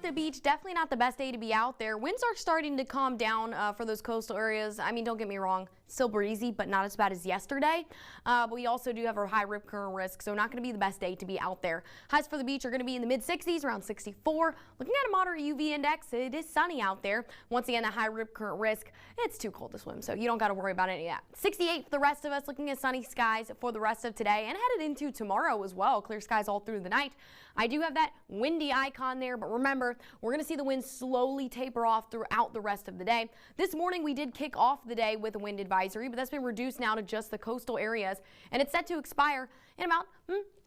the beach, definitely not the best day to be out there. Winds are starting to calm down for those coastal areas. I mean, don't get me wrong, still breezy, but not as bad as yesterday. But we also do have a high rip current risk, so not going to be the best day to be out there. Highs for the beach are going to be in the mid-60s, around 64. Looking at a moderate UV index, it is sunny out there. Once again, that high rip current risk, it's too cold to swim, so you don't got to worry about any of that. 68 for the rest of us, looking at sunny skies for the rest of today and headed into tomorrow as well. Clear skies all through the night. I do have that windy icon there, but remember, we're going to see the wind slowly taper off throughout the rest of the day. This morning, we did kick off the day with a wind advisory, but that's been reduced now to just the coastal areas, and it's set to expire in about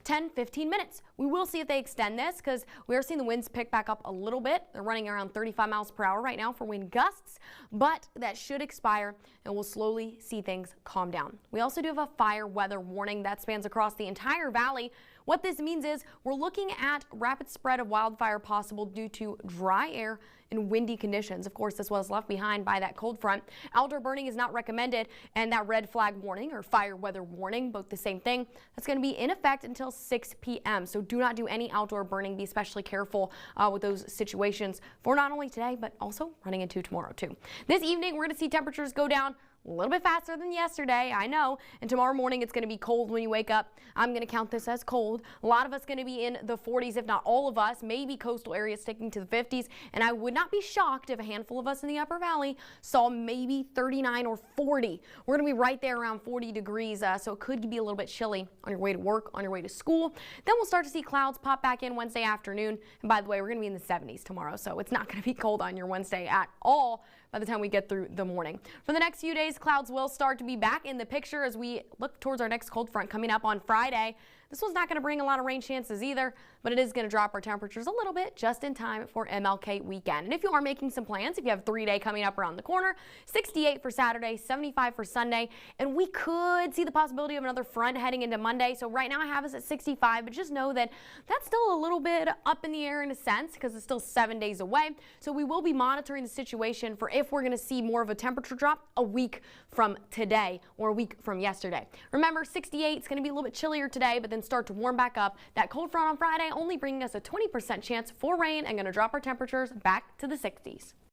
10-15 minutes. We will see if they extend this because we are seeing the winds pick back up a little bit. They're running around 35 miles per hour right now for wind gusts, but that should expire and we'll slowly see things calm down. We also do have a fire weather warning that spans across the entire valley. What this means is we're looking at rapid spread of wildfire possible due to dry air and windy conditions. Of course, this was left behind by that cold front. Outdoor burning is not recommended, and that red flag warning or fire weather warning, both the same thing, that's going to be in effect until 6 p.m. So do not do any outdoor burning. Be especially careful with those situations for not only today, but also running into tomorrow too. This evening, we're going to see temperatures go down a little bit faster than yesterday, I know, and tomorrow morning it's going to be cold when you wake up. I'm going to count this as cold. A lot of us going to be in the 40s, if not all of us, maybe coastal areas sticking to the 50s, and I would not be shocked if a handful of us in the upper valley saw maybe 39 or 40. We're going to be right there around 40 degrees, so it could be a little bit chilly on your way to work, on your way to school. Then we'll start to see clouds pop back in Wednesday afternoon, and by the way, we're going to be in the 70s tomorrow, so it's not going to be cold on your Wednesday at all by the time we get through the morning. For the next few days, clouds will start to be back in the picture as we look towards our next cold front coming up on Friday. This one's not going to bring a lot of rain chances either, but it is going to drop our temperatures a little bit just in time for MLK weekend. And if you are making some plans, if you have 3-day coming up around the corner, 68 for Saturday, 75 for Sunday, and we could see the possibility of another front heading into Monday. So right now I have us at 65, but just know that that's still a little bit up in the air in a sense because it's still 7 days away. So we will be monitoring the situation for if we're going to see more of a temperature drop a week from today or a week from yesterday. Remember, 68 is going to be a little bit chillier today, but then start to warm back up. That cold front on Friday only bringing us a 20% chance for rain and going to drop our temperatures back to the 60s.